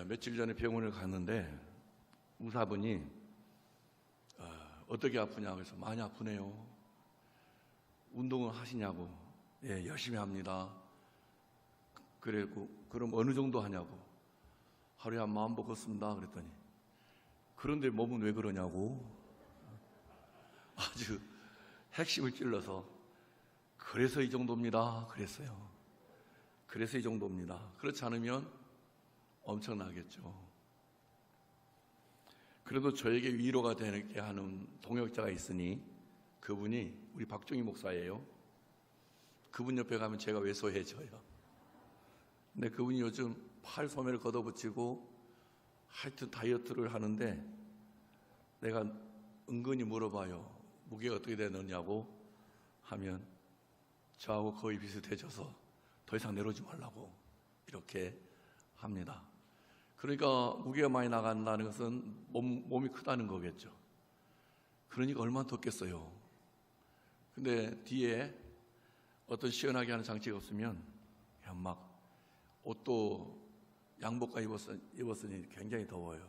며칠 전에 병원을 갔는데 의사분이 어떻게 아프냐고 해서 많이 아프네요. 운동을 하시냐고. 예, 열심히 합니다. 그래고 그럼 어느 정도 하냐고. 하루에 한 10,000보 걷습니다. 그랬더니 그런데 몸은 왜 그러냐고. 아주 핵심을 찔러서 그래서 이 정도입니다. 그랬어요. 그래서 이 정도입니다. 그렇지 않으면 엄청나겠죠. 그래도 저에게 위로가 되게 하는 동역자가 있으니 그분이 우리 박종희 목사예요. 그분 옆에 가면 제가 왜소해져요. 근데 그분이 요즘 팔 소매를 걷어붙이고 하여튼 다이어트를 하는데 내가 은근히 물어봐요. 무게가 어떻게 되느냐고 하면 저하고 거의 비슷해져서 더 이상 내려오지 말라고 이렇게 합니다. 그러니까 무게가 많이 나간다는 것은 몸이 크다는 거겠죠. 그러니까 얼마나 덥겠어요. 근데 뒤에 어떤 시원하게 하는 장치가 없으면 그냥 막 옷도 양복까지 입었으니 굉장히 더워요.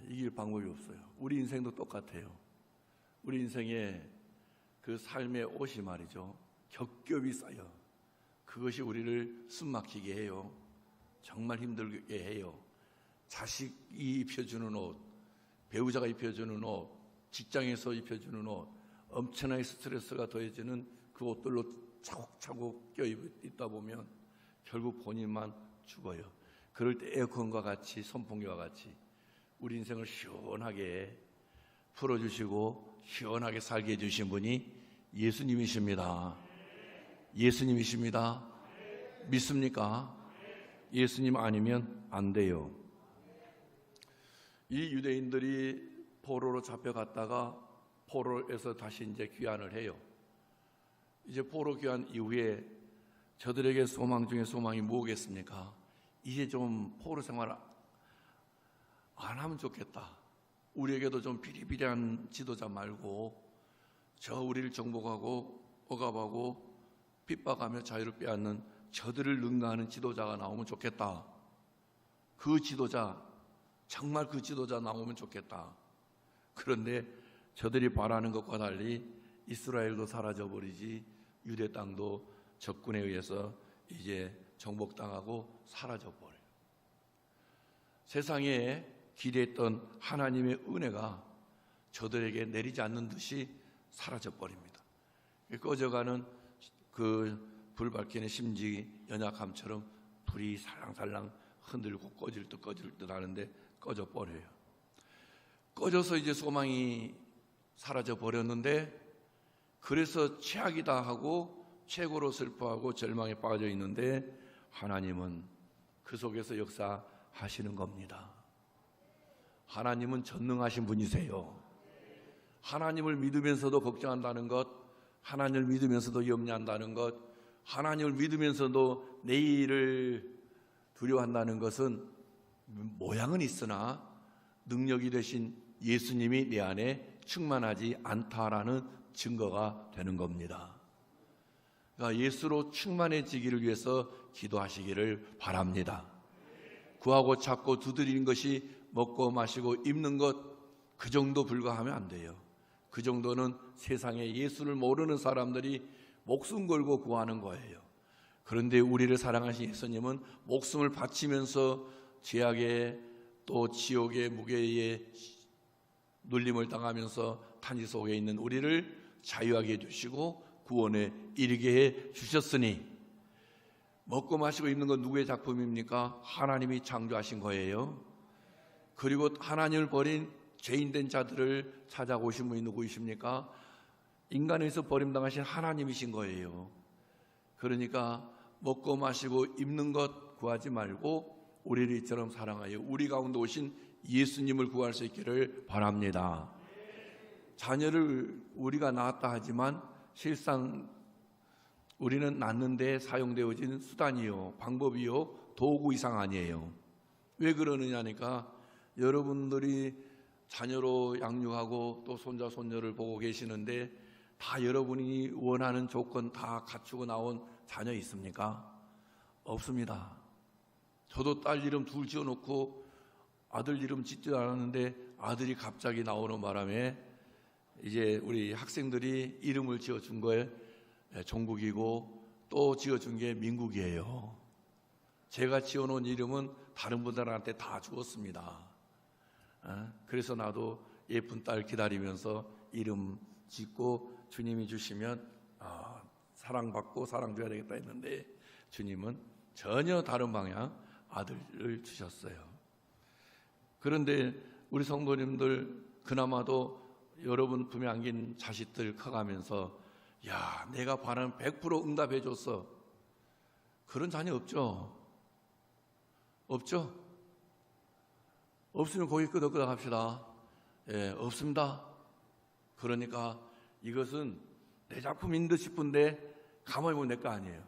이길 방법이 없어요. 우리 인생도 똑같아요. 우리 인생의 그 삶의 옷이 말이죠. 겹겹이 쌓여. 그것이 우리를 숨막히게 해요. 정말 힘들게 해요. 자식이 입혀주는 옷, 배우자가 입혀주는 옷, 직장에서 입혀주는 옷, 엄청나게 스트레스가 더해지는 그 옷들로 차곡차곡 껴입다 보면 결국 본인만 죽어요. 그럴 때 에어컨과 같이 선풍기와 같이 우리 인생을 시원하게 풀어주시고 시원하게 살게 해주신 분이 예수님이십니다. 예수님이십니다. 믿습니까? 예수님 아니면 안 돼요. 이 유대인들이 포로로 잡혀갔다가 포로에서 다시 이제 귀환을 해요. 이제 포로 귀환 이후에 저들에게 소망 중에 소망이 뭐겠습니까? 이제 좀 포로 생활 안 하면 좋겠다. 우리에게도 좀 비리비리한 지도자 말고 저 우리를 정복하고 억압하고 핍박하며 자유를 빼앗는 저들을 능가하는 지도자가 나오면 좋겠다. 그 지도자, 정말 그 지도자 나오면 좋겠다. 그런데 저들이 바라는 것과 달리 이스라엘도 사라져버리지 유대 땅도 적군에 의해서 이제 정복당하고 사라져버려요. 세상에 기대했던 하나님의 은혜가 저들에게 내리지 않는 듯이 사라져버립니다. 꺼져가는 그 불 밝히는 심지 연약함처럼 불이 살랑살랑 흔들고 꺼질 듯 하는데 꺼져버려요. 꺼져서 이제 소망이 사라져버렸는데 그래서 최악이다 하고 최고로 슬퍼하고 절망에 빠져 있는데 하나님은 그 속에서 역사하시는 겁니다. 하나님은 전능하신 분이세요. 하나님을 믿으면서도 걱정한다는 것, 하나님을 믿으면서도 염려한다는 것, 하나님을 믿으면서도 내일을 두려워한다는 것은 모양은 있으나 능력이 되신 예수님이 내 안에 충만하지 않다라는 증거가 되는 겁니다. 그러니까 예수로 충만해지기를 위해서 기도하시기를 바랍니다. 구하고 찾고 두드리는 것이 먹고 마시고 입는 것 그 정도 불과하면 안 돼요. 그 정도는 세상에 예수를 모르는 사람들이 목숨 걸고 구하는 거예요. 그런데 우리를 사랑하신 예수님은 목숨을 바치면서 죄악의 또 지옥의 무게에 눌림을 당하면서 탄지 속에 있는 우리를 자유하게 해주시고 구원에 이르게 해 주셨으니 먹고 마시고 입는 건 누구의 작품입니까? 하나님이 창조하신 거예요. 그리고 하나님을 버린 죄인된 자들을 찾아오신 분이 누구이십니까? 인간에서 버림당하신 하나님이신 거예요. 그러니까 먹고 마시고 입는 것 구하지 말고 우리를 이처럼 사랑하여 우리 가운데 오신 예수님을 구할 수 있기를 바랍니다. 자녀를 우리가 낳았다 하지만 실상 우리는 낳는데 사용되어진 수단이요, 방법이요, 도구 이상 아니에요. 왜 그러느냐니까 여러분들이 자녀로 양육하고 또 손자 손녀를 보고 계시는데 다 여러분이 원하는 조건 다 갖추고 나온 자녀 있습니까? 없습니다. 저도 딸 이름 둘 지어놓고 아들 이름 짓지도 않았는데 아들이 갑자기 나오는 바람에 이제 우리 학생들이 이름을 지어준 거에 종국이고 또 지어준 게 민국이에요. 제가 지어놓은 이름은 다른 분들한테 다 주었습니다. 그래서 나도 예쁜 딸 기다리면서 이름 짓고 주님이 주시면 사랑받고 사랑 줘야 되겠다 했는데 주님은 전혀 다른 방향 아들을 주셨어요. 그런데 우리 성도님들 그나마도 여러분 품에 안긴 자식들 커가면서 야, 내가 바라는 100% 응답해 줬어. 그런 자녀 없죠? 없죠? 없으면 고개 끄덕끄덕 합시다. 예, 없습니다. 그러니까 이것은 내 작품인 듯 싶은데 가만히 보면 내 거 아니에요.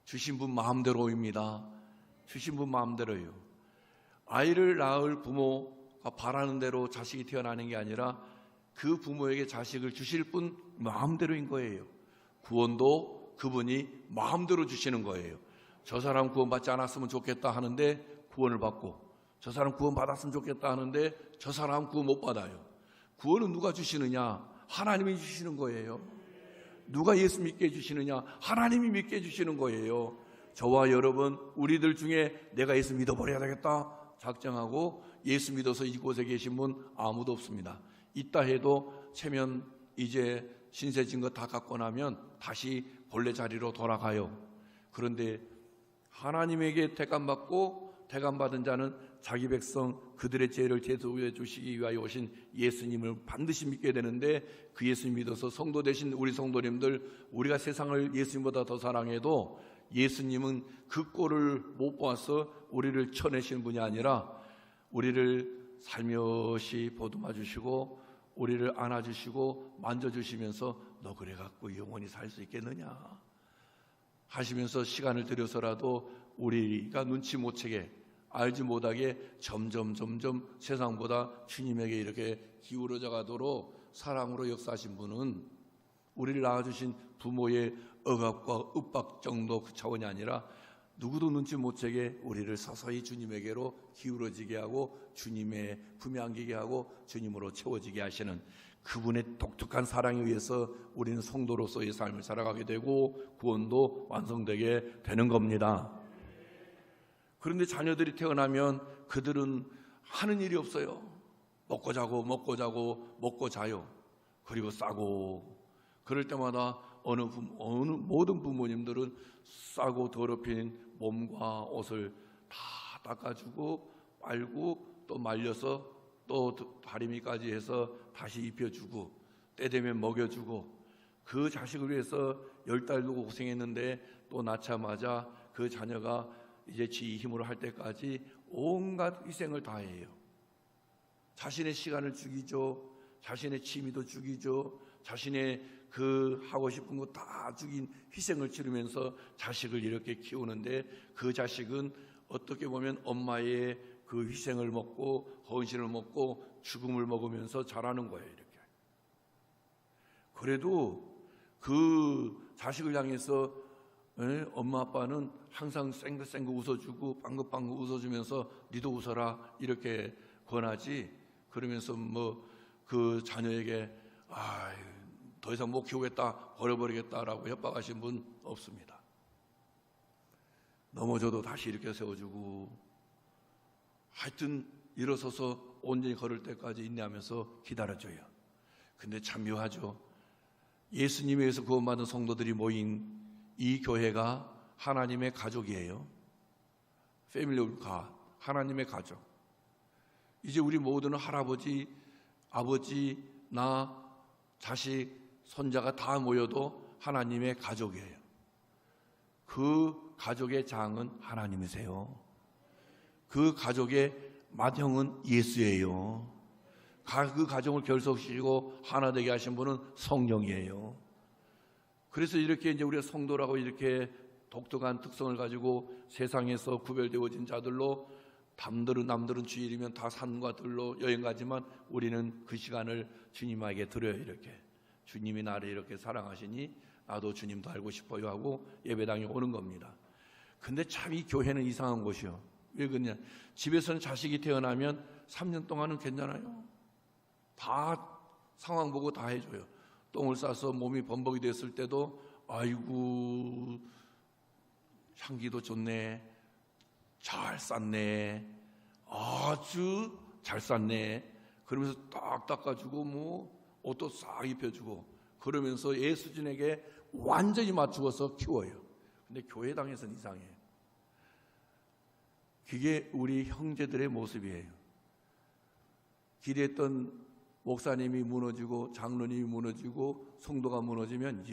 주신 분 마음대로입니다. 주신 분 마음대로요. 아이를 낳을 부모가 바라는 대로 자식이 태어나는 게 아니라 그 부모에게 자식을 주실 분 마음대로인 거예요. 구원도 그분이 마음대로 주시는 거예요. 저 사람 구원받지 않았으면 좋겠다 하는데 구원을 받고, 저 사람 구원 받았으면 좋겠다 하는데 저 사람 구원 못 받아요. 구원은 누가 주시느냐? 하나님이 주시는 거예요. 누가 예수 믿게 해주시느냐? 하나님이 믿게 해주시는 거예요. 저와 여러분, 우리들 중에 내가 예수 믿어버려야 되겠다 작정하고 예수 믿어서 이곳에 계신 분 아무도 없습니다. 있다 해도 체면 이제 신세 진 거 다 갖고 나면 다시 본래 자리로 돌아가요. 그런데 하나님에게 택감받고 택감받은 자는 자기 백성 그들의 죄를 대속해 주시기 위하여 오신 예수님을 반드시 믿게 되는데, 그 예수님 믿어서 성도 되신 우리 성도님들, 우리가 세상을 예수님보다 더 사랑해도 예수님은 그 꼴을 못 보아서 우리를 쳐내시는 분이 아니라 우리를 살며시 보듬어 주시고 우리를 안아주시고 만져주시면서 너 그래갖고 영원히 살 수 있겠느냐 하시면서 시간을 들여서라도 우리가 눈치 못 채게 알지 못하게 점점 세상보다 주님에게 이렇게 기울어져 가도록 사랑으로 역사하신 분은 우리를 낳아주신 부모의 억압과 윽박 정도 그 차원이 아니라 누구도 눈치 못 채게 우리를 서서히 주님에게로 기울어지게 하고 주님의 품에 안기게 하고 주님으로 채워지게 하시는 그분의 독특한 사랑에 의해서 우리는 성도로서의 삶을 살아가게 되고 구원도 완성되게 되는 겁니다. 그런데 자녀들이 태어나면 그들은 하는 일이 없어요. 먹고 자고 먹고 자요. 그리고 싸고. 그럴 때마다 어느 모든 부모님들은 싸고 더럽힌 몸과 옷을 다 닦아주고 빨고 또 말려서 또 다리미까지 해서 다시 입혀주고 때 되면 먹여주고, 그 자식을 위해서 10달도 고생했는데 또 낳자마자 그 자녀가 이제 지 힘으로 할 때까지 온갖 희생을 다해요. 자신의 시간을 죽이죠. 자신의 취미도 죽이죠. 자신의 그 하고 싶은 거 다 죽인 희생을 치르면서 자식을 이렇게 키우는데, 그 자식은 어떻게 보면 엄마의 그 희생을 먹고 헌신을 먹고 죽음을 먹으면서 자라는 거예요. 이렇게. 그래도 그 자식을 향해서 엄마 아빠는 항상 쌩긋쌩긋 웃어주고 빵긋빵긋 웃어주면서 니도 웃어라 이렇게 권하지, 그러면서 뭐 그 자녀에게 더 이상 못 키우겠다 버려버리겠다라고 협박하신 분 없습니다. 넘어져도 다시 이렇게 세워주고, 하여튼 일어서서 온전히 걸을 때까지 인내하면서 기다려줘요. 근데 참 묘하죠. 예수님에 의해서 구원받은 성도들이 모인 이 교회가 하나님의 가족이에요. 패밀리 오브 갓, 하나님의 가족. 이제 우리 모두는 할아버지, 아버지, 나, 자식, 손자가 다 모여도 하나님의 가족이에요. 그 가족의 장은 하나님이세요. 그 가족의 맏형은 예수예요. 그 가정을 결속시키고 하나 되게 하신 분은 성령이에요. 그래서 이렇게 이제 우리가 성도라고 이렇게 독특한 특성을 가지고 세상에서 구별되어진 자들로, 남들은 주일이면 다 산과 들로 여행 가지만 우리는 그 시간을 주님에게 드려요. 이렇게 주님이 나를 이렇게 사랑하시니 나도 주님도 알고 싶어요 하고 예배당에 오는 겁니다. 근데 참 이 교회는 이상한 곳이요. 왜 그러냐? 집에서는 자식이 태어나면 3년 동안은 괜찮아요. 다 상황 보고 다 해줘요. 똥을 싸서 몸이 범벅이 됐을 때도 아이고 향기도 좋네, 잘 쌌네, 아주 잘 쌌네, 그러면서 딱 닦아주고 뭐 옷도 싹 입혀주고 그러면서 예수진에게 완전히 맞추어서 키워요. 근데 교회당에서는 이상해요. 그게 우리 형제들의 모습이에요. 기대했던 목사님이 무너지고 장로님이 무너지고 성도가 무너지면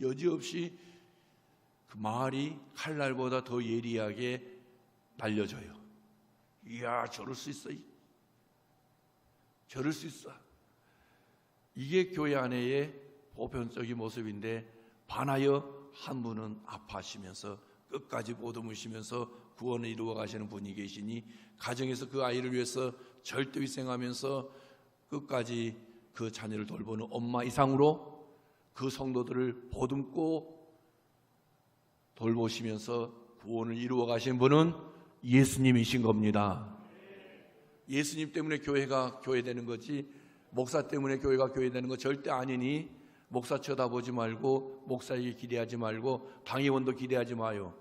여지없이 그 말이 칼날보다 더 예리하게 날려져요. 이야, 저럴 수 있어, 저럴 수 있어. 이게 교회 안에의 보편적인 모습인데, 반하여 한 분은 아파하시면서 끝까지 보듬으시면서 구원을 이루어 가시는 분이 계시니, 가정에서 그 아이를 위해서 절대 희생하면서 끝까지 그 자녀를 돌보는 엄마 이상으로 그 성도들을 보듬고 돌보시면서 구원을 이루어 가신 분은 예수님이신 겁니다. 예수님 때문에 교회가 교회되는 거지, 목사 때문에 교회가 교회되는 거 절대 아니니, 목사 쳐다보지 말고 목사에게 기대하지 말고 당회원도 기대하지 마요.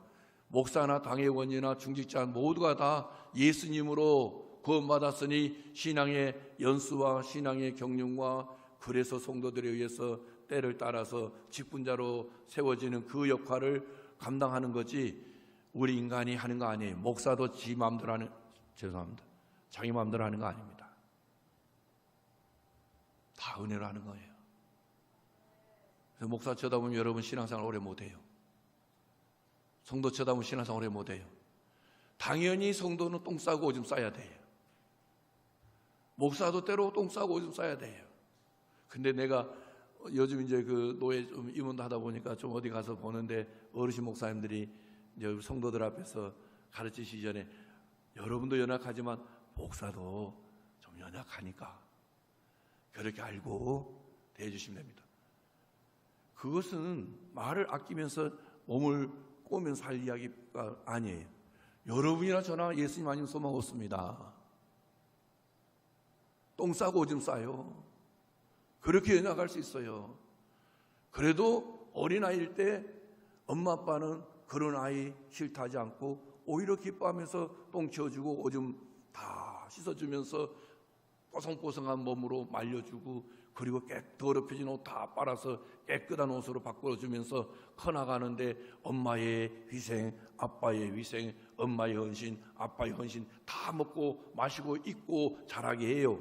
목사나 당회원이나 중직자 모두가 다 예수님으로 구원받았으니 신앙의 연수와 신앙의 경륜과, 그래서 성도들에 의해서 때를 따라서 직분자로 세워지는 그 역할을 감당하는 거지, 우리 인간이 하는 거 아니에요. 목사도 지 마음대로 하는, 죄송합니다, 자기 마음대로 하는 거 아닙니다. 다 은혜로 하는 거예요. 그래서 목사 쳐다보면 여러분 신앙생활 오래 못해요. 성도 쳐다보면 신앙생활 오래 못해요. 당연히 성도는 똥 싸고 오줌 싸야 돼요. 목사도 때로 똥 싸고 오줌 싸야 돼요. 근데 내가 요즘 이제 그 노예 좀 임원도 하다 보니까 좀 어디 가서 보는데, 어르신 목사님들이 이제 성도들 앞에서 가르치시기 전에, 여러분도 연약하지만 목사도 좀 연약하니까 그렇게 알고 대해주시면 됩니다. 그것은 말을 아끼면서 몸을 꼬면서 할 이야기가 아니에요. 여러분이나 저나 예수님 아니면 소망 없습니다. 똥 싸고 오줌 싸요. 그렇게 연약할 수 있어요. 그래도 어린아이일 때 엄마 아빠는 그런 아이 싫다 하지 않고 오히려 기뻐하면서 똥 치워주고 오줌 다 씻어주면서 뽀송뽀송한 몸으로 말려주고, 그리고 더럽혀진 옷 다 빨아서 깨끗한 옷으로 바꿔주면서 커나가는데, 엄마의 희생, 아빠의 희생, 엄마의 헌신, 아빠의 헌신 다 먹고 마시고 입고 자라게 해요.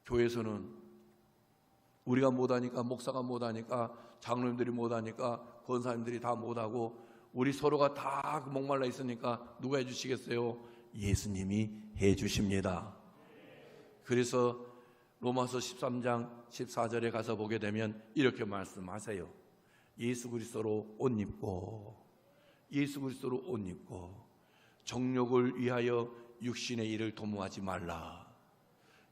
교회에서는 우리가 못하니까, 목사가 못하니까, 장로님들이 못하니까, 권사님들이 다 못하고, 우리 서로가 다 목말라 있으니까 누가 해주시겠어요? 예수님이 해주십니다. 그래서 로마서 13장 14절에 가서 보게 되면 이렇게 말씀하세요. 예수 그리스도로 옷 입고, 예수 그리스도로 옷 입고 정욕을 위하여 육신의 일을 도모하지 말라.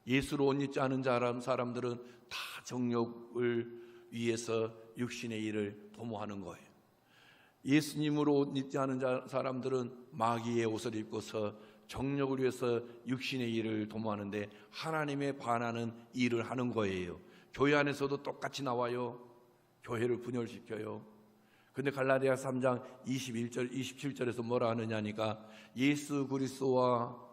예수로 옷 입지 않은 사람들은 다 정욕을 위해서 육신의 일을 도모하는 거예요. 예수님으로 옷 입지 않은 사람들은 마귀의 옷을 입고서 정욕을 위해서 육신의 일을 도모하는데, 하나님에 반하는 일을 하는 거예요. 교회 안에서도 똑같이 나와요. 교회를 분열시켜요. 근데 갈라디아 3장 21절 27절에서 뭐라 하느냐니까, 예수 그리스도와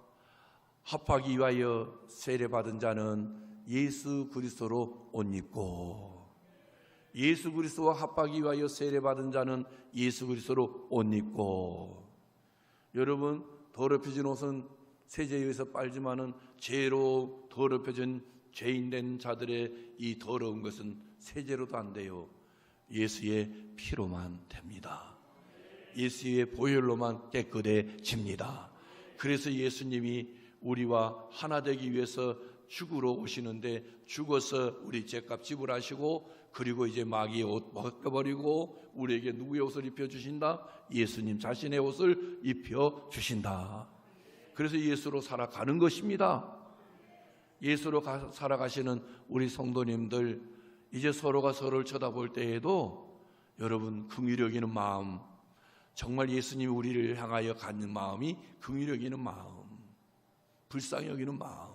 합하기 위하여 세례받은 자는 예수 그리스도로 옷 입고, 예수 그리스도와 합하기 위하여 세례받은 자는 예수 그리스도로 옷 입고. 여러분, 더럽혀진 옷은 세제에 의해서 빨지만은 죄로 더럽혀진 죄인된 자들의 이 더러운 것은 세제로도 안 돼요. 예수의 피로만 됩니다. 예수의 보혈로만 깨끗해집니다. 그래서 예수님이 우리와 하나 되기 위해서 죽으러 오시는데, 죽어서 우리 죄값 지불하시고, 그리고 이제 마귀의 옷 벗겨버리고 우리에게 누구의 옷을 입혀주신다? 예수님 자신의 옷을 입혀주신다. 그래서 예수로 살아가는 것입니다. 예수로 살아가시는 우리 성도님들, 이제 서로가 서로를 쳐다볼 때에도 여러분 긍휼히 여기는 마음, 정말 예수님이 우리를 향하여 갖는 마음이 긍휼히 여기는 마음, 불쌍히 여기는 마음,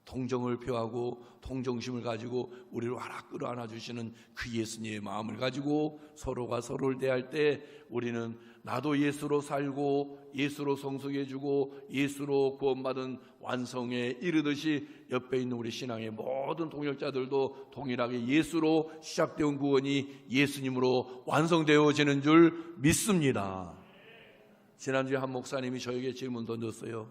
동정을 표하고 동정심을 가지고 우리를 와락 끌어안아 주시는 그 예수님의 마음을 가지고 서로가 서로를 대할 때 우리는 나도 예수로 살고 예수로 성숙해지고 예수로 구원받은 완성에 이르듯이 옆에 있는 우리 신앙의 모든 동역자들도 동일하게 예수로 시작되온 구원이 예수님으로 완성되어지는 줄 믿습니다. 지난주에 한 목사님이 저에게 질문 던졌어요.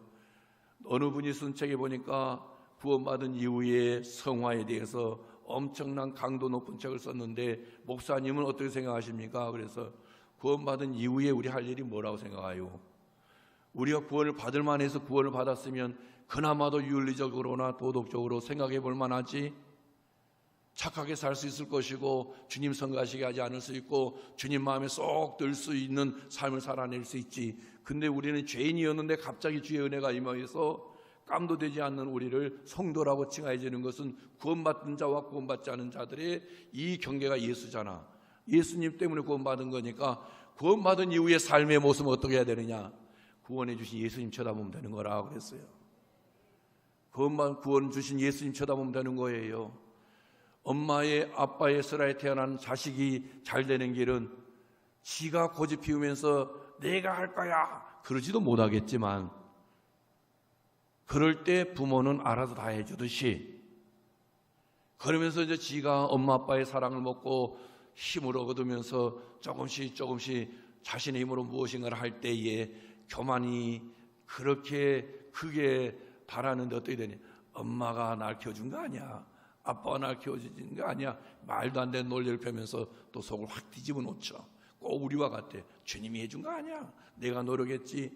어느 분이 쓴 책에 보니까 구원받은 이후의 성화에 대해서 엄청난 강도 높은 책을 썼는데 목사님은 어떻게 생각하십니까? 그래서 구원받은 이후에 우리 할 일이 뭐라고 생각해요? 우리가 구원을 받을 만해서 구원을 받았으면 그나마도 윤리적으로나 도덕적으로 생각해 볼 만하지, 착하게 살 수 있을 것이고 주님 성가시게 하지 않을 수 있고 주님 마음에 쏙 들 수 있는 삶을 살아낼 수 있지. 근데 우리는 죄인이었는데 갑자기 주의 은혜가 임하여서 깜도 되지 않는 우리를 성도라고 칭하여지는 것은 구원받은 자와 구원받지 않은 자들의 이 경계가 예수잖아. 예수님 때문에 구원받은 거니까 구원받은 이후의 삶의 모습은 어떻게 해야 되느냐? 구원해 주신 예수님 쳐다보면 되는 거라 그랬어요. 구원 주신 예수님 쳐다보면 되는 거예요. 엄마의 아빠의 슬하에 태어난 자식이 잘 되는 길은 지가 고집 피우면서 내가 할 거야 그러지도 못하겠지만 그럴 때 부모는 알아서 다 해주듯이, 그러면서 이제 지가 엄마 아빠의 사랑을 먹고 힘을 얻으면서 조금씩 자신의 힘으로 무엇인가를 할 때에 교만이 그렇게 크게 바라는데 어떻게 되냐? 엄마가 날 키워준 거 아니야, 아빠가 날 키워준 거 아니야, 말도 안 되는 논리를 펴면서 또 속을 확 뒤집어 놓죠. 꼭 우리와 같아. 주님이 해준 거 아니야, 내가 노력했지.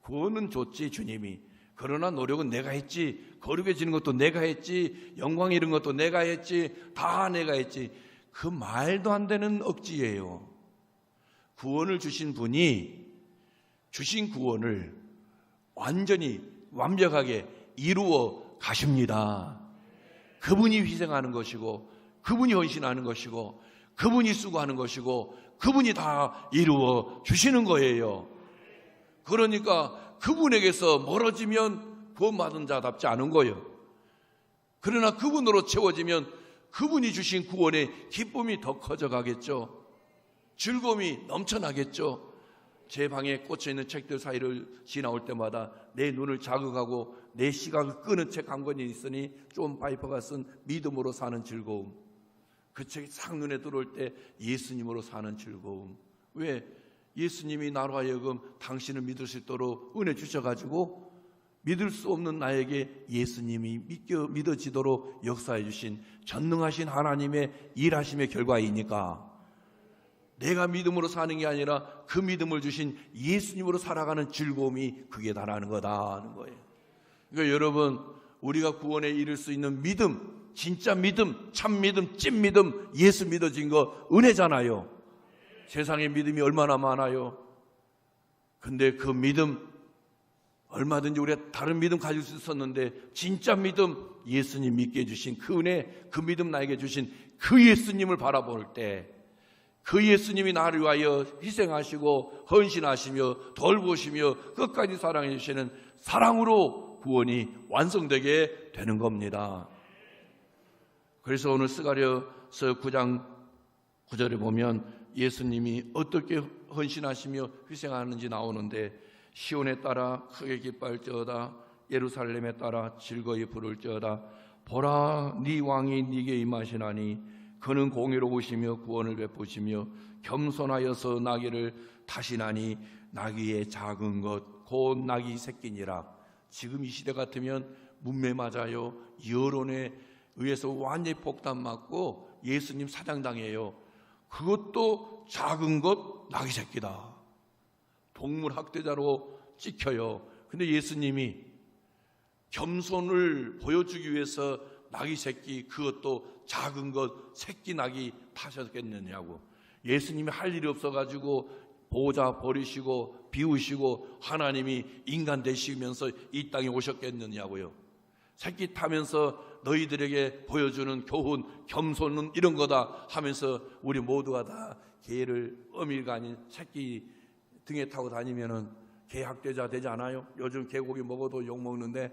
구원은 줬지 주님이. 그러나 노력은 내가 했지. 거룩해지는 것도 내가 했지. 영광 이런 것도 내가 했지. 다 내가 했지. 그 말도 안 되는 억지예요. 구원을 주신 분이 주신 구원을 완전히 완벽하게 이루어 가십니다. 그분이 희생하는 것이고 그분이 헌신하는 것이고 그분이 수고하는 것이고 그분이 다 이루어 주시는 거예요. 그러니까 그분에게서 멀어지면 구원받은 자답지 않은 거예요. 그러나 그분으로 채워지면 그분이 주신 구원의 기쁨이 더 커져가겠죠. 즐거움이 넘쳐나겠죠. 제 방에 꽂혀있는 책들 사이를 지나올 때마다 내 눈을 자극하고 내 시각을 끄는 책 한 권이 있으니 존 파이퍼가 쓴 믿음으로 사는 즐거움. 그 책이 싹 눈에 들어올 때 예수님으로 사는 즐거움. 왜? 예수님이 나로 하여금 당신을 믿을 수 있도록 은혜 주셔가지고 믿을 수 없는 나에게 예수님이 믿어지도록 역사해 주신 전능하신 하나님의 일하심의 결과이니까 내가 믿음으로 사는 게 아니라 그 믿음을 주신 예수님으로 살아가는 즐거움이 그게 다라는 거다 하는 거예요. 그러니까 여러분, 우리가 구원에 이를 수 있는 믿음, 진짜 믿음, 참 믿음, 찐 믿음, 예수 믿어진 거 은혜잖아요. 세상에 믿음이 얼마나 많아요. 근데 그 믿음, 얼마든지 우리가 다른 믿음 가질 수 있었는데 진짜 믿음, 예수님 믿게 해주신 그 은혜, 그 믿음 나에게 주신 그 예수님을 바라볼 때 그 예수님이 나를 위하여 희생하시고 헌신하시며 돌보시며 끝까지 사랑해 주시는 사랑으로 구원이 완성되게 되는 겁니다. 그래서 오늘 스가랴서 9장 9절에 보면 예수님이 어떻게 헌신하시며 희생하는지 나오는데 시온에 따라 크게 기뻐할지어다 예루살렘에 따라 즐거이 부를지어다 보라 네 왕이 네게 임하시나니 그는 공의로우시며 구원을 베푸시며 겸손하여서 나귀를 타시나니 나귀의 작은 것 곧 나귀 새끼니라. 지금 이 시대 같으면 문매 맞아요. 여론에 의해서 완전히 폭탄 맞고 예수님 사장당해요. 그것도 작은 것 나귀 새끼다. 동물 학대자로 찍혀요. 근데 예수님이 겸손을 보여주기 위해서 나귀 새끼, 그것도 작은 것 새끼 나귀 타셨겠느냐고. 예수님이 할 일이 없어가지고 보호자 버리시고 비우시고 하나님이 인간 되시면서 이 땅에 오셨겠느냐고요. 새끼 타면서 너희들에게 보여주는 교훈, 겸손은 이런 거다 하면서 우리 모두가 다 개를 어미가 아닌 새끼 등에 타고 다니면은 개 학대자 되지 않아요? 요즘 개고기 먹어도 욕 먹는데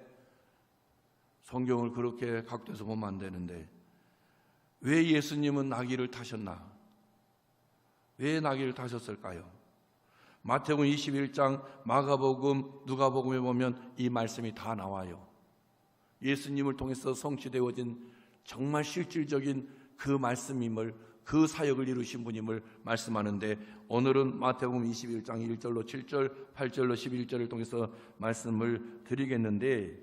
성경을 그렇게 각도해서 보면 안 되는데 왜 예수님은 나귀를 타셨나? 왜 나귀를 타셨을까요? 마태복음 21장, 마가복음, 누가복음에 보면 이 말씀이 다 나와요. 예수님을 통해서 성취되어진 정말 실질적인 그 말씀임을, 그 사역을 이루신 분임을 말씀하는데, 오늘은 마태복음 21장 1절로 7절, 8절로 11절을 통해서 말씀을 드리겠는데,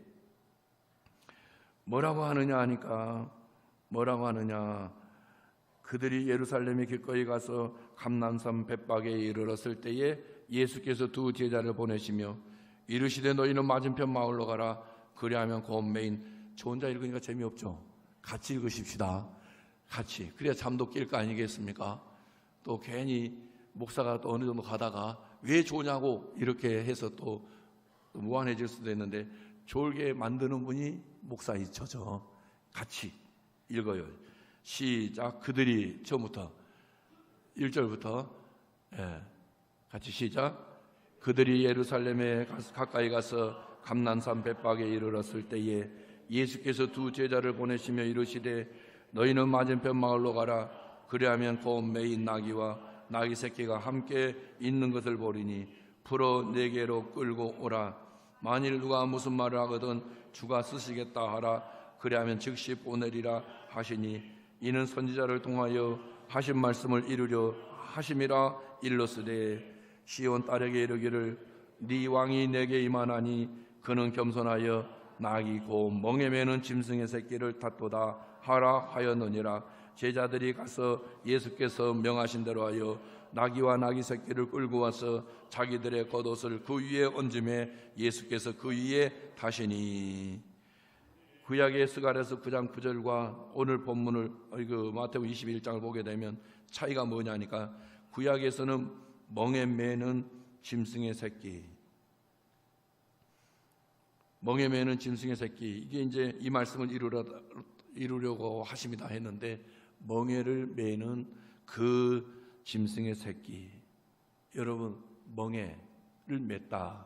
뭐라고 하느냐 하니까, 뭐라고 하느냐, 그들이 예루살렘의 길거리 가서 감람산 벳박에 이르렀을 때에 예수께서 두 제자를 보내시며 이르시되 너희는 맞은편 마을로 가라. 그리하면 곧 메인. 저 혼자 읽으니까 재미없죠? 같이 읽으십시다. 같이. 그래야 잠도 깰 거 아니겠습니까? 또 괜히 목사가 또 어느 정도 가다가 왜 좋냐고 이렇게 해서 또 무한해질 수도 있는데, 졸게 만드는 분이 목사이죠. 같이 읽어요. 시작. 그들이 처음부터 1절부터 같이 시작. 그들이 예루살렘에 가까이 가서 감람산 벳박에 이르렀을 때에 예수께서 두 제자를 보내시며 이르시되 너희는 맞은편 마을로 가라. 그리하면 곧 메인 나귀와 나귀 새끼가 함께 있는 것을 보리니 풀어 내게로 끌고 오라. 만일 누가 무슨 말을 하거든 주가 쓰시겠다 하라. 그리하면 즉시 보내리라 하시니 이는 선지자를 통하여 하신 말씀을 이루려 하심이라. 일러스되 시온 딸에게 이르기를 네 왕이 내게 임하나니 그는 겸손하여 나귀 곧 멍에 매는 짐승의 새끼를 탔도다 하라 하였느니라. 제자들이 가서 예수께서 명하신 대로 하여 나귀와 나귀 새끼를 끌고 와서 자기들의 겉옷을 그 위에 얹음에 예수께서 그 위에 타시니. 구약의 스가랴서 9장 9절과 오늘 본문을 마태복음 21장을 보게 되면 차이가 뭐냐니까, 구약에서는 멍에 매는 짐승의 새끼, 멍에 매는 짐승의 새끼, 이게 이제 이 말씀을 이루려고 하십니다 했는데, 멍에를 매는 그 짐승의 새끼, 여러분 멍에를 맸다,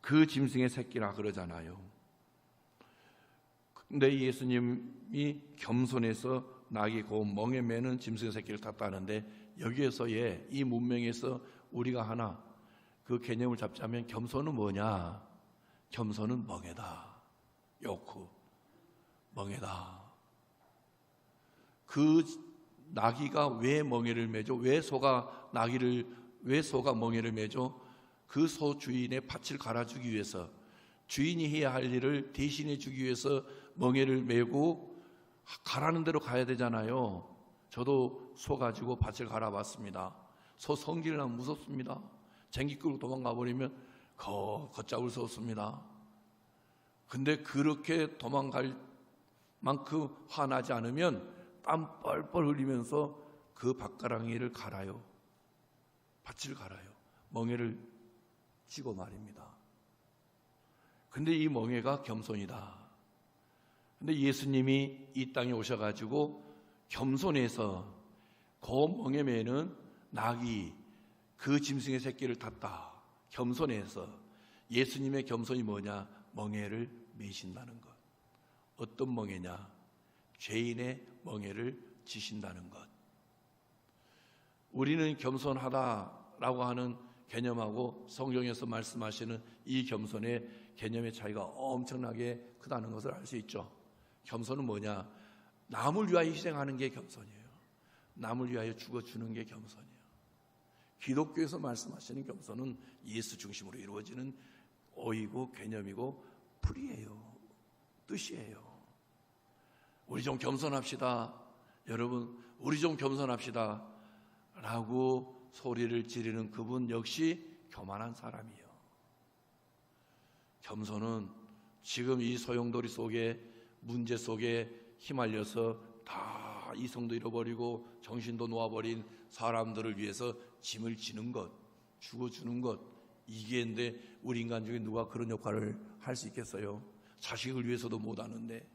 그 짐승의 새끼라 그러잖아요. 근데 예수님이 겸손해서 나귀 곧 멍에 매는 짐승의 새끼를 탔다는데, 여기에서의 이 문명에서 우리가 하나 그 개념을 잡자면 겸손은 뭐냐? 겸손은 멍에다. 요크 멍에다. 그 나귀가 왜 멍에를 매죠? 왜 소가 멍에를 매죠? 그 소 주인의 밭을 갈아주기 위해서, 주인이 해야 할 일을 대신해 주기 위해서 멍에를 메고 가라는 대로 가야 되잖아요. 저도 소 가지고 밭을 갈아봤습니다. 소 성질 나면 무섭습니다. 쟁기 끌고 도망가 버리면 걷잡을 수 없습니다. 근데 그렇게 도망갈 만큼 화나지 않으면 땀 뻘뻘 흘리면서 그 밭가랑이를 갈아요. 밭을 갈아요. 멍에를 쥐고 말입니다. 근데 이 멍에가 겸손이다. 근데 예수님이 이 땅에 오셔가지고 겸손해서 그 멍에 매는 나귀, 그 짐승의 새끼를 탔다. 겸손해서. 예수님의 겸손이 뭐냐? 멍에를 매신다는 것. 어떤 멍에냐? 죄인의 멍에를 지신다는 것. 우리는 겸손하다라고 하는 개념하고 성경에서 말씀하시는 이 겸손의 개념의 차이가 엄청나게 크다는 것을 알 수 있죠. 겸손은 뭐냐? 남을 위하여 희생하는 게 겸손이에요. 남을 위하여 죽어주는 게 겸손이에요. 기독교에서 말씀하시는 겸손은 예수 중심으로 이루어지는 어이고 개념이고 풀이에요. 뜻이에요. 우리 좀 겸손합시다. 여러분, 우리 좀 겸손합시다 라고 소리를 지르는 그분 역시 교만한 사람이에요. 겸손은 지금 이 소용돌이 속에, 문제 속에 휘말려서 다 이성도 잃어버리고 정신도 놓아버린 사람들을 위해서 짐을 지는 것, 죽어주는 것, 이게 인데 우리 인간 중에 누가 그런 역할을 할 수 있겠어요? 자식을 위해서도 못하는데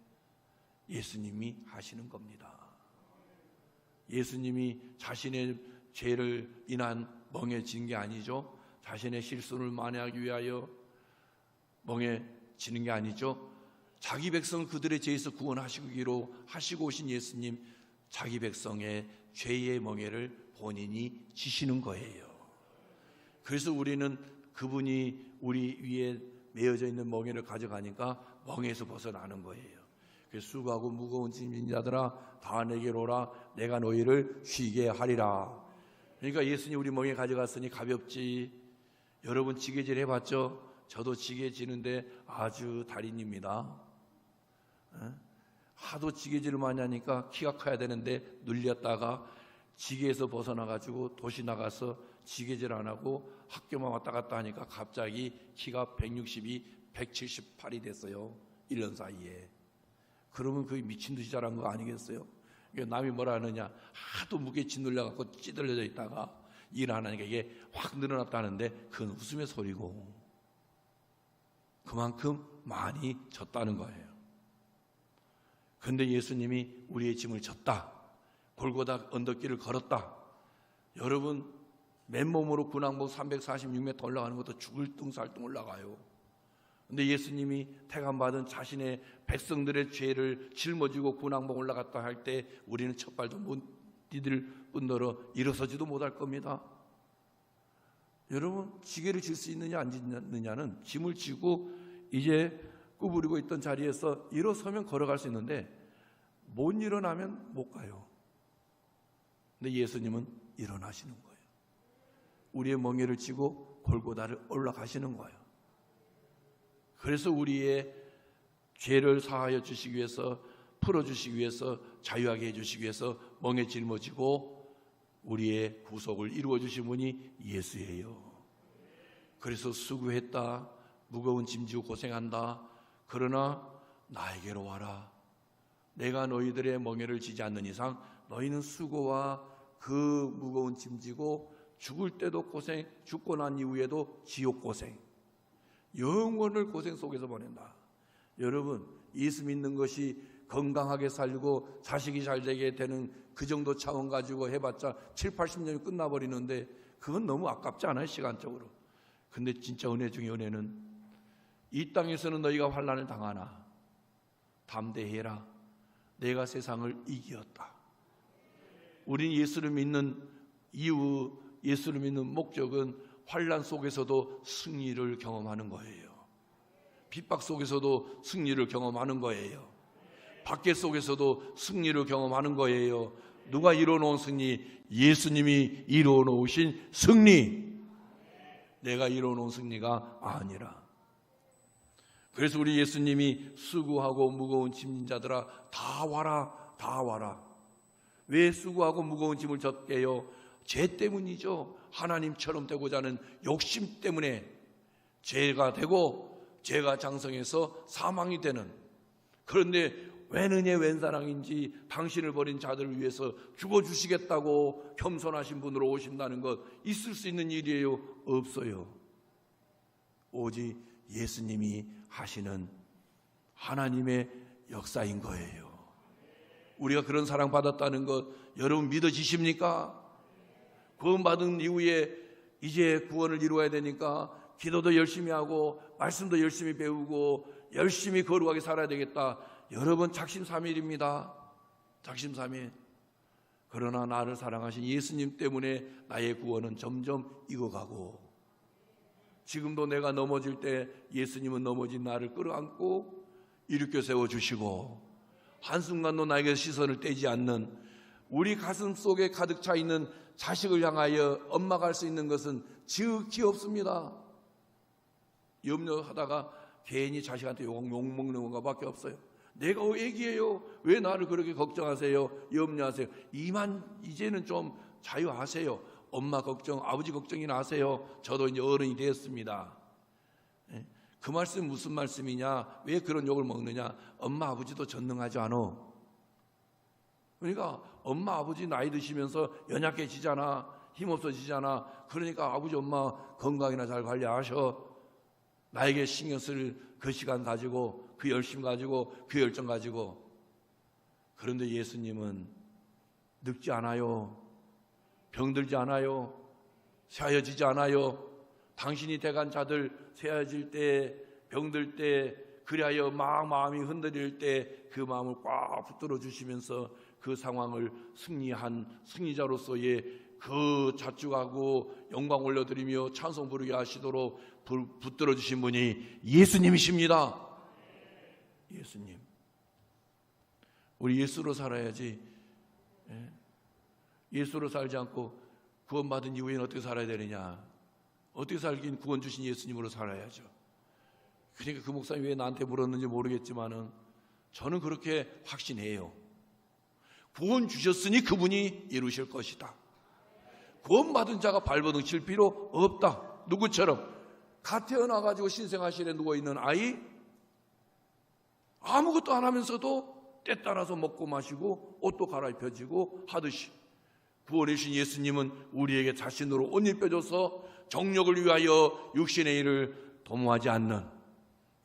예수님이 하시는 겁니다. 예수님이 자신의 죄를 인한 멍해진 게 아니죠. 자신의 실수를 만회하기 위하여 멍해지는 게 아니죠. 자기 백성을 그들의 죄에서 구원하시기로 하시고 오신 예수님, 자기 백성의 죄의 멍해를 본인이 지시는 거예요. 그래서 우리는 그분이 우리 위에 메어져 있는 멍에를 가져가니까 멍에서 벗어나는 거예요. 그래서 수고하고 무거운 짐진 자들아 다 내게로 오라, 내가 너희를 쉬게 하리라. 그러니까 예수님 우리 멍에 가져갔으니 가볍지. 여러분 지게질 해봤죠? 저도 지게지는데 아주 달인입니다. 하도 지게질을 많이 하니까 키가 커야 되는데 눌렸다가 지게에서 벗어나가지고 도시 나가서 지게질 안 하고 학교만 왔다 갔다 하니까 갑자기 키가 162, 178이 됐어요. 1년 사이에. 그러면 그게 미친 듯이 자란 거 아니겠어요? 남이 뭐라 하느냐, 하도 무게 짓눌려갖고 찌들려져 있다가 일 안 하니까 이게 확 늘어났다는데 그건 웃음의 소리고, 그만큼 많이 졌다는 거예요. 그런데 예수님이 우리의 짐을 졌다, 골고다 언덕길을 걸었다. 여러분 맨몸으로 군항복 346m 올라가는 것도 죽을 둥살둥 올라가요. 근데 예수님이 택함받은 자신의 백성들의 죄를 짊어지고 군항복 올라갔다 할 때 우리는 첫 발도 못 디딜 뿐더러 일어서지도 못할 겁니다. 여러분 지게를 질 수 있느냐 안 짓느냐는 짐을 지고 이제 구부리고 있던 자리에서 일어서면 걸어갈 수 있는데 못 일어나면 못 가요. 근데 예수님은 일어나시는 거예요. 우리의 멍에를 지고 골고다를 올라가시는 거예요. 그래서 우리의 죄를 사하여 주시기 위해서, 풀어주시기 위해서, 자유하게 해주시기 위해서 멍에 짊어지고 우리의 구속을 이루어 주신 분이 예수예요. 그래서 수고했다, 무거운 짐 지고 고생한다, 그러나 나에게로 와라. 내가 너희들의 멍에를 지지 않는 이상 너희는 수고와 그 무거운 짐 지고 죽을 때도 고생, 죽고 난 이후에도 지옥 고생, 영원을 고생 속에서 보낸다. 여러분 예수 믿는 것이 건강하게 살고 자식이 잘 되게 되는 그 정도 차원 가지고 해봤자 7, 80년이 끝나버리는데 그건 너무 아깝지 않아요, 시간적으로? 근데 진짜 은혜 중에 은혜는 이 땅에서는 너희가 환난을 당하나 담대해라, 내가 세상을 이기었다. 우린 예수를 믿는 이유, 예수를 믿는 목적은 환난 속에서도 승리를 경험하는 거예요. 핍박 속에서도 승리를 경험하는 거예요. 박해 속에서도 승리를 경험하는 거예요. 누가 이뤄놓은 승리? 예수님이 이뤄놓으신 승리. 내가 이뤄놓은 승리가 아니라. 그래서 우리 예수님이 수고하고 무거운 짐진 자들아 다 와라, 다 와라. 왜 수고하고 무거운 짐을 졌게 해요? 죄 때문이죠. 하나님처럼 되고자 하는 욕심 때문에 죄가 되고 죄가 장성해서 사망이 되는. 그런데 웬 은혜 웬 사랑인지 당신을 버린 자들을 위해서 죽어주시겠다고 겸손하신 분으로 오신다는 것 있을 수 있는 일이에요? 없어요. 오직 예수님이 하시는 하나님의 역사인 거예요. 우리가 그런 사랑받았다는 것 여러분 믿어지십니까? 구원받은 이후에 이제 구원을 이루어야 되니까 기도도 열심히 하고 말씀도 열심히 배우고 열심히 거룩하게 살아야 되겠다. 여러분 작심삼일입니다. 작심삼일. 그러나 나를 사랑하신 예수님 때문에 나의 구원은 점점 익어가고, 지금도 내가 넘어질 때 예수님은 넘어진 나를 끌어안고 일으켜 세워주시고, 한순간도 나에게 시선을 떼지 않는, 우리 가슴 속에 가득 차 있는 자식을 향하여 엄마가 할 수 있는 것은 지극히 없습니다. 염려하다가 괜히 자식한테 욕먹는 것밖에 없어요. 내가 애기예요, 왜 나를 그렇게 걱정하세요, 염려하세요? 이제는 좀 자유하세요. 엄마 걱정, 아버지 걱정이나 하세요. 저도 이제 어른이 되었습니다. 그 말씀 무슨 말씀이냐? 왜 그런 욕을 먹느냐? 엄마 아버지도 전능하지 않아. 그러니까 엄마 아버지 나이 드시면서 연약해지잖아, 힘없어지잖아. 그러니까 아버지 엄마 건강이나 잘 관리하셔. 나에게 신경 쓸 그 시간 가지고, 그 열심 가지고, 그 열정 가지고. 그런데 예수님은 늙지 않아요. 병들지 않아요. 새하여지지 않아요. 당신이 대간 자들 새하여질 때, 병들 때, 그리하여 막 마음이 흔들릴 때 그 마음을 꽉 붙들어 주시면서 그 상황을 승리한 승리자로서의 그 자축하고 영광 올려드리며 찬송 부르게 하시도록 붙들어 주신 분이 예수님이십니다. 예수님. 우리 예수로 살아야지. 예수로 살지 않고 구원받은 이후에는 어떻게 살아야 되느냐? 어떻게 살긴 구원 주신 예수님으로 살아야죠. 그러니까 그 목사님 왜 나한테 물었는지 모르겠지만은 저는 그렇게 확신해요. 구원 주셨으니 그분이 이루실 것이다. 구원받은 자가 발버둥 칠 필요 없다. 누구처럼? 갓 태어나가지고 신생아실에 누워있는 아이, 아무것도 안 하면서도 때 따라서 먹고 마시고 옷도 갈아입혀지고 하듯이 구원해 주신 예수님은 우리에게 자신으로 옷 입혀줘서 정력을 위하여 육신의 일을 도모하지 않는,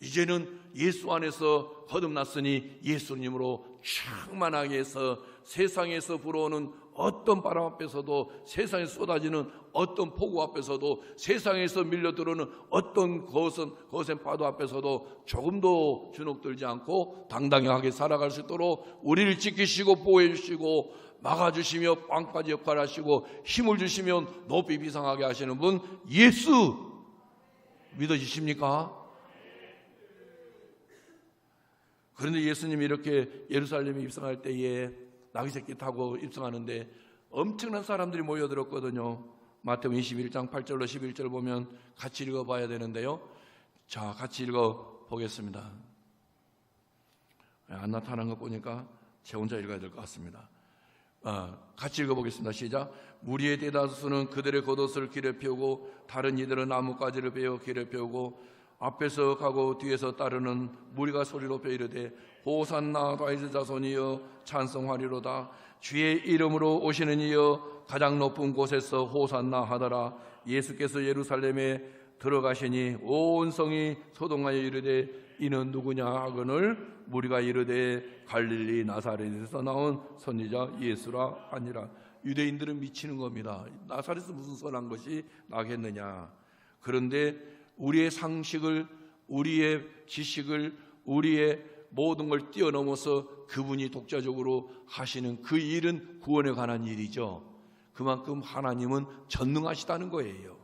이제는 예수 안에서 거듭났으니 예수님으로 충만하게 해서 세상에서 불어오는 어떤 바람 앞에서도, 세상에 쏟아지는 어떤 폭우 앞에서도, 세상에서 밀려들어오는 어떤 거센 파도 앞에서도 조금도 주눅들지 않고 당당하게 살아갈 수 있도록 우리를 지키시고 보호해 주시고 막아주시며 빵빠지 역할을 하시고 힘을 주시면 높이 비상하게 하시는 분 예수 믿어지십니까? 그런데 예수님이 이렇게 예루살렘에 입성할 때에 나귀새끼 타고 입성하는데 엄청난 사람들이 모여들었거든요. 마태복음 21장 8절로 11절 보면 같이 읽어봐야 되는데요. 자, 같이 읽어보겠습니다. 안 나타난 거 보니까 제 혼자 읽어야 될 것 같습니다. 같이 읽어보겠습니다. 시작. 무리의 대다수는 그들의 겉옷을 길에 펴고 다른 이들은 나뭇가지를 베어 길에 펴고 앞에서 가고 뒤에서 따르는 무리가 소리로 이르되 호산나 다윗의 자손이여 찬송하리로다. 주의 이름으로 오시는 이여 가장 높은 곳에서 호산나 하더라. 예수께서 예루살렘에 들어가시니 온 성이 소동하여 이르되 이는 누구냐 하거늘 무리가 이르되 갈릴리 나사렛에서 나온 선지자 예수라 하니라. 유대인들은 미치는 겁니다. 나사렛에서 무슨 선한 것이 나겠느냐. 그런데 우리의 상식을, 우리의 지식을, 우리의 모든 걸 뛰어넘어서 그분이 독자적으로 하시는 그 일은 구원에 관한 일이죠. 그만큼 하나님은 전능하시다는 거예요.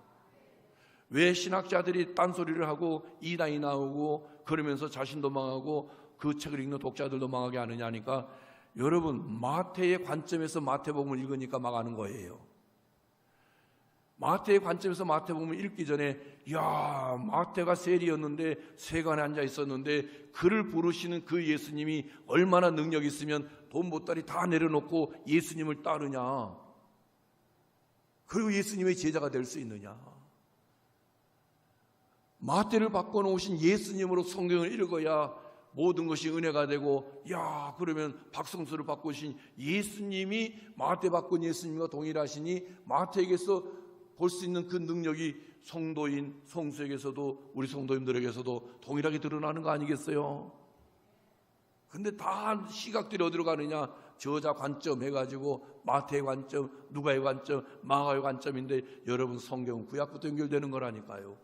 왜 신학자들이 딴소리를 하고 이단이 나오고 그러면서 자신도 망하고 그 책을 읽는 독자들도 망하게 하느냐니까, 여러분 마태의 관점에서 마태복음을 읽으니까 망하는 거예요. 마태의 관점에서 마태복음을 읽기 전에 야, 마태가 세리였는데 세간에 앉아 있었는데 그를 부르시는 그 예수님이 얼마나 능력이 있으면 돈 보따리 다 내려놓고 예수님을 따르냐, 그리고 예수님의 제자가 될 수 있느냐. 마태를 바꿔놓으신 예수님으로 성경을 읽어야 모든 것이 은혜가 되고, 야, 그러면 박성수를 바꾸신 예수님이 마태 바꾼 예수님과 동일하시니 마태에게서 볼 수 있는 그 능력이 성도인 성수에게서도, 우리 성도님들에게서도 동일하게 드러나는 거 아니겠어요? 근데 다 시각들이 어디로 가느냐? 저자 관점 해가지고 마태의 관점, 누가의 관점, 마가의 관점인데 여러분 성경은 구약부터 연결되는 거라니까요.